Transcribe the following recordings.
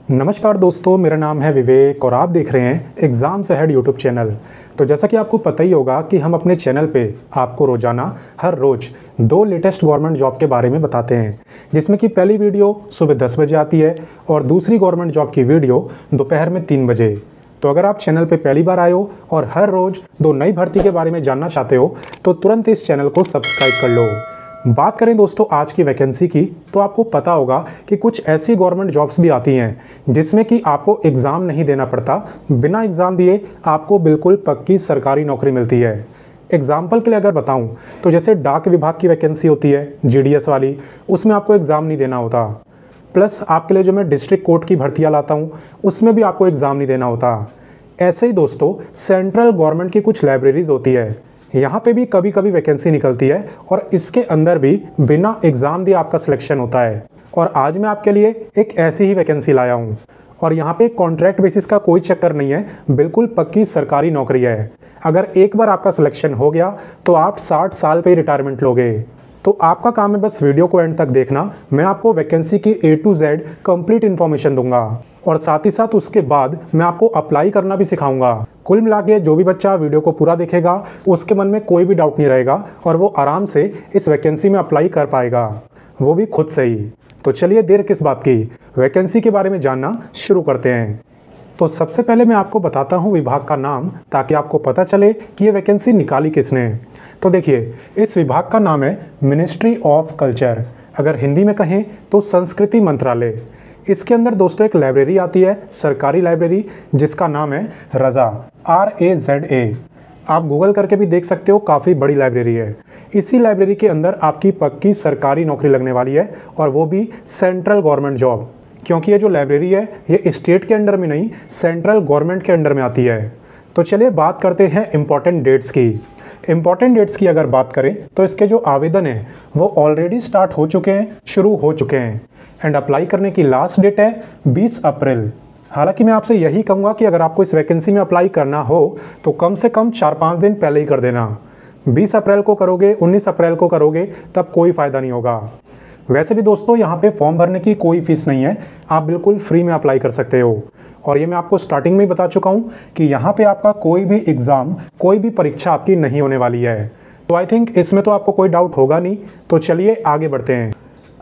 नमस्कार दोस्तों, मेरा नाम है विवेक और आप देख रहे हैं एग्ज़ाम्स अहेड यूट्यूब चैनल। तो जैसा कि आपको पता ही होगा कि हम अपने चैनल पे आपको रोज़ाना हर रोज़ 2 लेटेस्ट गवर्नमेंट जॉब के बारे में बताते हैं, जिसमें कि पहली वीडियो सुबह 10 बजे आती है और दूसरी गवर्नमेंट जॉब की वीडियो दोपहर में 3 बजे। तो अगर आप चैनल पे पहली बार आए हो और हर रोज़ 2 नई भर्ती के बारे में जानना चाहते हो तो तुरंत इस चैनल को सब्सक्राइब कर लो। बात करें दोस्तों आज की वैकेंसी की, तो आपको पता होगा कि कुछ ऐसी गवर्नमेंट जॉब्स भी आती हैं जिसमें कि आपको एग्ज़ाम नहीं देना पड़ता, बिना एग्ज़ाम दिए आपको बिल्कुल पक्की सरकारी नौकरी मिलती है। एग्जाम्पल के लिए अगर बताऊं तो जैसे डाक विभाग की वैकेंसी होती है GDS वाली, उसमें आपको एग्ज़ाम नहीं देना होता। प्लस आपके लिए जो मैं डिस्ट्रिक्ट कोर्ट की भर्तियाँ लाता हूँ उसमें भी आपको एग्ज़ाम नहीं देना होता। ऐसे ही दोस्तों सेंट्रल गवर्नमेंट की कुछ लाइब्रेरीज़ होती है, यहाँ पे भी कभी कभी वैकेंसी निकलती है और इसके अंदर भी बिना एग्ज़ाम दिए आपका सिलेक्शन होता है। और आज मैं आपके लिए एक ऐसी ही वैकेंसी लाया हूँ और यहाँ पे कॉन्ट्रैक्ट बेसिस का कोई चक्कर नहीं है, बिल्कुल पक्की सरकारी नौकरी है। अगर एक बार आपका सिलेक्शन हो गया तो आप 60 साल पे ही रिटायरमेंट लोगे। तो आपका काम है बस वीडियो को एंड तक देखना। मैं आपको वैकेंसी की A to Z complete information दूंगा और साथ ही साथ उसके बाद मैं आपको अप्लाई करना भी सिखाऊंगा। कुल मिला के जो भी बच्चा वीडियो को पूरा देखेगा उसके मन में कोई भी डाउट नहीं रहेगा और वो आराम से इस वैकेंसी में अप्लाई कर पाएगा, वो भी खुद से ही। तो चलिए देर किस बात की, वैकेंसी के बारे में जानना शुरू करते हैं। तो सबसे पहले मैं आपको बताता हूँ विभाग का नाम, ताकि आपको पता चले कि ये वैकेंसी निकाली किसने। तो देखिए, इस विभाग का नाम है मिनिस्ट्री ऑफ कल्चर, अगर हिंदी में कहें तो संस्कृति मंत्रालय। इसके अंदर दोस्तों एक लाइब्रेरी आती है, सरकारी लाइब्रेरी, जिसका नाम है रज़ा, RAZA। आप गूगल करके भी देख सकते हो, काफ़ी बड़ी लाइब्रेरी है। इसी लाइब्रेरी के अंदर आपकी पक्की सरकारी नौकरी लगने वाली है और वो भी सेंट्रल गवर्नमेंट जॉब, क्योंकि ये जो लाइब्रेरी है ये स्टेट के अंडर में नहीं, सेंट्रल गवर्नमेंट के अंडर में आती है। तो चलिए बात करते हैं इम्पॉर्टेंट डेट्स की। इम्पॉर्टेंट डेट्स की अगर बात करें तो इसके जो आवेदन हैं वो ऑलरेडी स्टार्ट हो चुके हैं, शुरू हो चुके हैं। एंड अप्लाई करने की लास्ट डेट है 20 अप्रैल। हालांकि मैं आपसे यही कहूँगा कि अगर आपको इस वैकेंसी में अप्लाई करना हो तो कम से कम 4-5 दिन पहले ही कर देना। 20 अप्रैल को करोगे, 19 अप्रैल को करोगे तब कोई फ़ायदा नहीं होगा। वैसे भी दोस्तों यहाँ पे फॉर्म भरने की कोई फ़ीस नहीं है, आप बिल्कुल फ्री में अप्लाई कर सकते हो। और ये मैं आपको स्टार्टिंग में ही बता चुका हूँ कि यहाँ पे आपका कोई भी एग्ज़ाम, कोई भी परीक्षा आपकी नहीं होने वाली है। तो आई थिंक इसमें तो आपको कोई डाउट होगा नहीं। तो चलिए आगे बढ़ते हैं।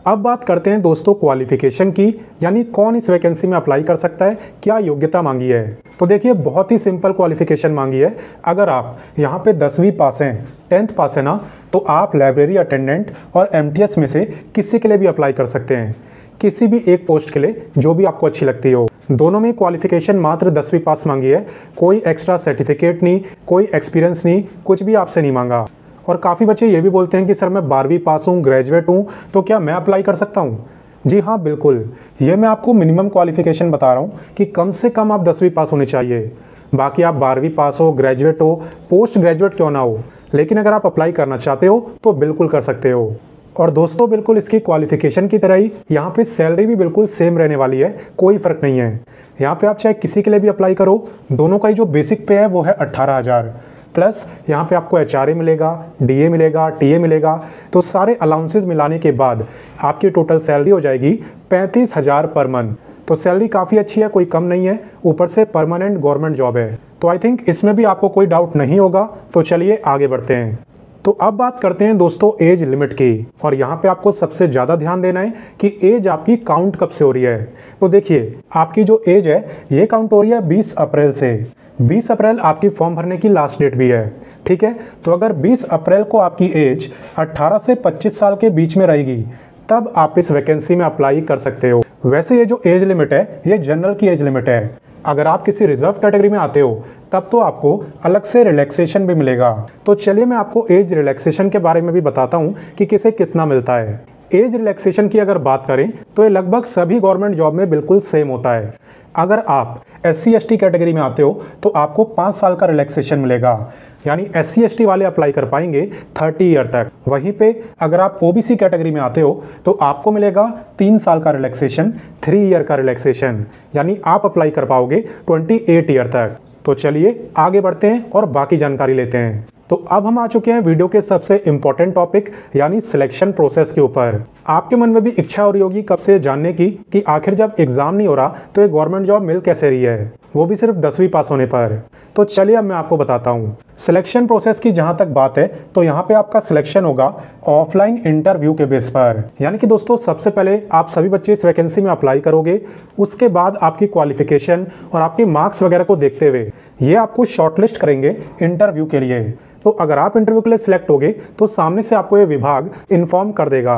अब बात करते हैं दोस्तों क्वालिफिकेशन की, यानी कौन इस वैकेंसी में अप्लाई कर सकता है, क्या योग्यता मांगी है। तो देखिए बहुत ही सिंपल क्वालिफिकेशन मांगी है। अगर आप यहाँ पे 10वीं पास हैं, 10th पास है ना, तो आप लाइब्रेरी अटेंडेंट और MTS में से किसी के लिए भी अप्लाई कर सकते हैं, किसी भी एक पोस्ट के लिए जो भी आपको अच्छी लगती हो। दोनों में क्वालिफिकेशन मात्र 10वीं पास मांगी है, कोई एक्स्ट्रा सर्टिफिकेट नहीं, कोई एक्सपीरियंस नहीं, कुछ भी आपसे नहीं मांगा। और काफ़ी बच्चे ये भी बोलते हैं कि सर मैं 12वीं पास हूँ, ग्रेजुएट हूँ, तो क्या मैं अप्लाई कर सकता हूँ? जी हाँ बिल्कुल, ये मैं आपको मिनिमम क्वालिफिकेशन बता रहा हूँ कि कम से कम आप 10वीं पास होने चाहिए। बाकी आप 12वीं पास हो, ग्रेजुएट हो, पोस्ट ग्रेजुएट क्यों ना हो, लेकिन अगर आप अप्लाई करना चाहते हो तो बिल्कुल कर सकते हो। और दोस्तों बिल्कुल इसकी क्वालिफिकेशन की तरह ही यहाँ पे सैलरी भी बिल्कुल सेम रहने वाली है, कोई फ़र्क नहीं है। यहाँ पे आप चाहे किसी के लिए भी अप्लाई करो, दोनों का ही जो बेसिक पे है वो है 18,000। प्लस यहाँ पे आपको HRA मिलेगा, DA मिलेगा, TA मिलेगा। तो सारे अलाउंसेस मिलाने के बाद आपकी टोटल सैलरी हो जाएगी 35,000 पर मंथ। तो सैलरी काफ़ी अच्छी है, कोई कम नहीं है, ऊपर से परमानेंट गवर्नमेंट जॉब है। तो आई थिंक इसमें भी आपको कोई डाउट नहीं होगा। तो चलिए आगे बढ़ते हैं। तो अब बात करते हैं दोस्तों एज लिमिट की, और यहाँ पे आपको सबसे ज़्यादा ध्यान देना है कि एज आपकी काउंट कब से हो रही है। तो देखिए आपकी जो एज है ये काउंट हो रही है 20 अप्रैल से। 20 अप्रैल आपकी फॉर्म भरने की लास्ट डेट भी है, ठीक है। तो अगर 20 अप्रैल को आपकी एज 18 से 25 साल के बीच में रहेगी तब आप इस वैकेंसी में अप्लाई कर सकते हो। वैसे ये जो एज लिमिट है ये जनरल की एज लिमिट है। अगर आप किसी रिजर्व कैटेगरी में आते हो तब तो आपको अलग से रिलैक्सेशन भी मिलेगा। तो चलिए मैं आपको एज रिलैक्सेशन के बारे में भी बताता हूँ कि किसे कितना मिलता है। एज रिलैक्सेशन की अगर बात करें तो ये लगभग सभी गवर्नमेंट जॉब में बिल्कुल सेम होता है। अगर आप SC/ST कैटेगरी में आते हो तो आपको 5 साल का रिलैक्सेशन मिलेगा, यानी SC/ST वाले अप्लाई कर पाएंगे 30 ईयर तक। वहीं पे अगर आप OBC कैटेगरी में आते हो तो आपको मिलेगा 3 साल का रिलैक्सेशन, 3 ईयर का रिलैक्सेशन, यानी आप अप्लाई कर पाओगे 28 ईयर तक। तो चलिए आगे बढ़ते हैं और बाकी जानकारी लेते हैं। तो अब हम आ चुके हैं वीडियो के सबसे इम्पोर्टेंट टॉपिक यानी सिलेक्शन प्रोसेस के ऊपर। आपके मन में भी इच्छा हो रही होगी कब से जानने की कि आखिर जब एग्जाम नहीं हो रहा तो एक गवर्नमेंट जॉब मिल कैसे रही है, वो भी सिर्फ 10वीं पास होने पर। तो चलिए अब मैं आपको बताता हूँ। सिलेक्शन प्रोसेस की जहाँ तक बात है तो यहाँ पे आपका सिलेक्शन होगा ऑफलाइन इंटरव्यू के बेस पर। यानी कि दोस्तों सबसे पहले आप सभी बच्चे इस वैकेंसी में अप्लाई करोगे, उसके बाद आपकी क्वालिफिकेशन और आपके मार्क्स वगैरह को देखते हुए ये आपको शॉर्टलिस्ट करेंगे इंटरव्यू के लिए। तो अगर आप इंटरव्यू के लिए सिलेक्ट होगे तो सामने से आपको ये विभाग इन्फॉर्म कर देगा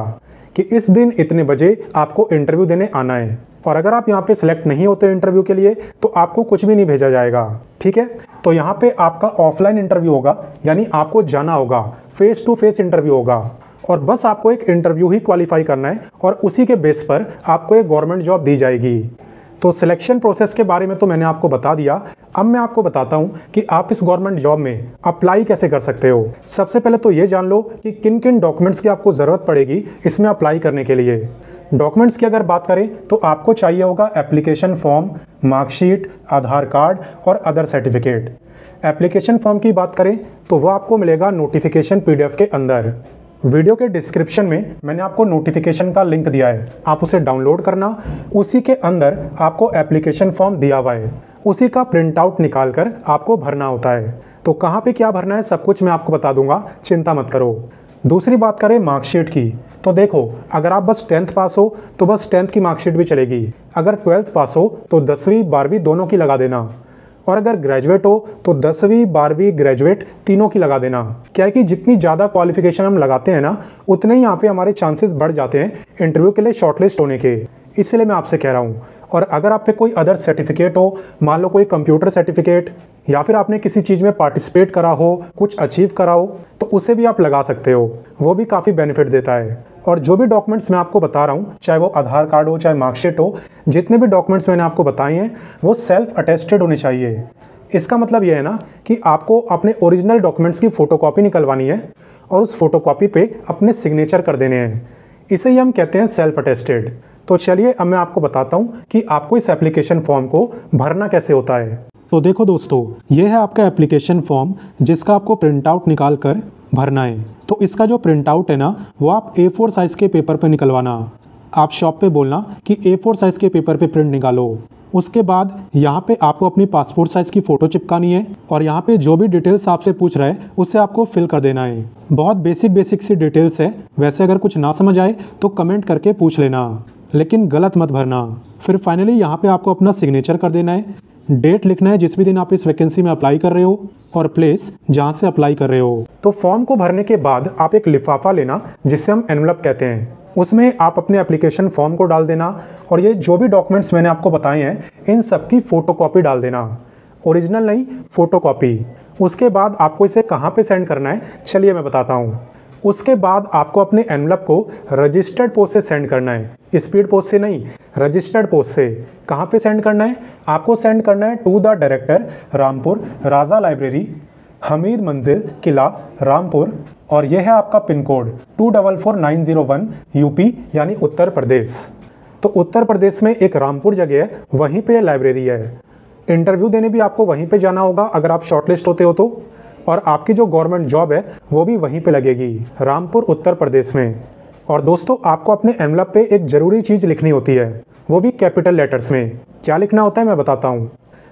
कि इस दिन इतने बजे आपको इंटरव्यू देने आना है। और अगर आप यहाँ पे सिलेक्ट नहीं होते इंटरव्यू के लिए तो आपको कुछ भी नहीं भेजा जाएगा। ठीक है, तो यहाँ पे आपका ऑफलाइन इंटरव्यू होगा, यानी आपको जाना होगा, फेस टू फेस इंटरव्यू होगा और बस आपको एक इंटरव्यू ही क्वालिफाई करना है और उसी के बेस पर आपको एक गवर्नमेंट जॉब दी जाएगी। तो सिलेक्शन प्रोसेस के बारे में तो मैंने आपको बता दिया। अब मैं आपको बताता हूं कि आप इस गवर्नमेंट जॉब में अप्लाई कैसे कर सकते हो। सबसे पहले तो ये जान लो कि किन किन डॉक्यूमेंट्स की आपको ज़रूरत पड़ेगी इसमें अप्लाई करने के लिए। डॉक्यूमेंट्स की अगर बात करें तो आपको चाहिए होगा एप्लीकेशन फॉर्म, मार्कशीट, आधार कार्ड और अदर सर्टिफिकेट। एप्लीकेशन फॉर्म की बात करें तो वह आपको मिलेगा नोटिफिकेशन PDF के अंदर। वीडियो के डिस्क्रिप्शन में मैंने आपको नोटिफिकेशन का लिंक दिया है, आप उसे डाउनलोड करना। उसी के अंदर आपको एप्लीकेशन फॉर्म दिया हुआ है, उसी का प्रिंट आउट निकाल कर आपको भरना होता है। तो कहाँ पे क्या भरना है सब कुछ मैं आपको बता दूंगा, चिंता मत करो। दूसरी बात करें मार्कशीट की, तो देखो अगर आप बस 10th पास हो तो बस 10th की मार्कशीट भी चलेगी, अगर 12th पास हो तो 10वीं 12वीं दोनों की लगा देना, और अगर ग्रेजुएट हो तो 10वीं 12वीं ग्रेजुएट तीनों की लगा देना। क्या है कि जितनी ज़्यादा क्वालिफिकेशन हम लगाते हैं ना उतने ही यहाँ पे हमारे चांसेस बढ़ जाते हैं इंटरव्यू के लिए शॉर्टलिस्ट होने के, इसलिए मैं आपसे कह रहा हूँ। और अगर आप पे कोई अदर सर्टिफिकेट हो, मान लो कोई कंप्यूटर सर्टिफिकेट या फिर आपने किसी चीज़ में पार्टिसिपेट करा हो, कुछ अचीव करा हो, तो उसे भी आप लगा सकते हो, वो भी काफ़ी बेनिफिट देता है। और जो भी डॉक्यूमेंट्स मैं आपको बता रहा हूँ, चाहे वो आधार कार्ड हो चाहे मार्कशीट हो, जितने भी डॉक्यूमेंट्स मैंने आपको बताए हैं वो सेल्फ अटेस्टेड होने चाहिए। इसका मतलब ये है ना कि आपको अपने ओरिजिनल डॉक्यूमेंट्स की फ़ोटोकॉपी निकलवानी है और उस फोटोकॉपी पे अपने सिग्नेचर कर देने हैं, इसे ही हम कहते हैं सेल्फ अटेस्टेड। तो चलिए अब मैं आपको बताता हूँ कि आपको इस एप्लीकेशन फॉर्म को भरना कैसे होता है। तो देखो दोस्तों, ये है आपका एप्लीकेशन फॉर्म जिसका आपको प्रिंट आउट निकाल कर भरना है। तो इसका जो प्रिंट आउट है ना वो आप A4 साइज़ के पेपर पे निकलवाना। आप शॉप पे बोलना कि A4 साइज़ के पेपर पे प्रिंट निकालो। उसके बाद यहाँ पे आपको अपनी पासपोर्ट साइज़ की फ़ोटो चिपकानी है और यहाँ पे जो भी डिटेल्स आपसे पूछ रहा है उससे आपको फिल कर देना है। बहुत बेसिक सी डिटेल्स है, वैसे अगर कुछ ना समझ आए तो कमेंट करके पूछ लेना, लेकिन गलत मत भरना। फिर फाइनली यहाँ पे आपको अपना सिग्नेचर कर देना है, डेट लिखना है जिस भी दिन आप इस वैकेंसी में अप्लाई कर रहे हो और प्लेस जहाँ से अप्लाई कर रहे हो। तो फॉर्म को भरने के बाद आप एक लिफाफा लेना जिसे हम एनवलप कहते हैं, उसमें आप अपने एप्लीकेशन फॉर्म को डाल देना और ये जो भी डॉक्यूमेंट्स मैंने आपको बताए हैं इन सब की फ़ोटोकॉपी डाल देना, ओरिजिनल नहीं फ़ोटोकॉपी। उसके बाद आपको इसे कहाँ पे सेंड करना है चलिए मैं बताता हूँ। उसके बाद आपको अपने एनवलप को रजिस्टर्ड पोस्ट से सेंड करना है, स्पीड पोस्ट से नहीं, रजिस्टर्ड पोस्ट से। कहाँ पे सेंड करना है? आपको सेंड करना है to the director, Rampur, Raja library, Hamid Manzil, Qila, Rampur, और यह है आपका पिन कोड 244901 यूपी यानी उत्तर प्रदेश। तो उत्तर प्रदेश में एक रामपुर जगह है, वहीं पे लाइब्रेरी है। इंटरव्यू देने भी आपको वहीं पे जाना होगा अगर आप शॉर्टलिस्ट होते हो तो, और आपकी जो गवर्नमेंट जॉब है वो भी वहीं पे लगेगी, रामपुर उत्तर प्रदेश में। और दोस्तों आपको अपने एनवलप पे एक ज़रूरी चीज़ लिखनी होती है, वो भी कैपिटल लेटर्स में। क्या लिखना होता है मैं बताता हूँ।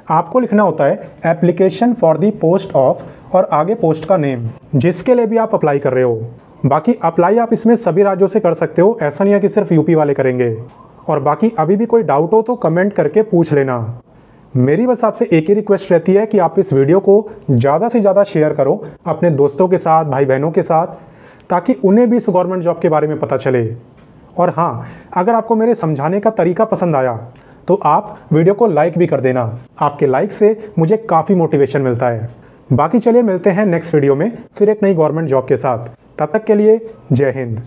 आपको लिखना होता है application for the post of और आगे पोस्ट का नेम जिसके लिए भी आप अप्लाई कर रहे हो। बाकी अप्लाई आप इसमें सभी राज्यों से कर सकते हो, ऐसा नहीं है कि सिर्फ यूपी वाले करेंगे। और बाकी अभी भी कोई डाउट हो तो कमेंट करके पूछ लेना। मेरी बस आपसे एक ही रिक्वेस्ट रहती है कि आप इस वीडियो को ज़्यादा से ज़्यादा शेयर करो अपने दोस्तों के साथ, भाई बहनों के साथ, ताकि उन्हें भी इस गवर्नमेंट जॉब के बारे में पता चले। और हाँ, अगर आपको मेरे समझाने का तरीका पसंद आया तो आप वीडियो को लाइक भी कर देना, आपके लाइक से मुझे काफ़ी मोटिवेशन मिलता है। बाकी चलिए मिलते हैं नेक्स्ट वीडियो में फिर एक नई गवर्नमेंट जॉब के साथ। तब तक के लिए जय हिंद।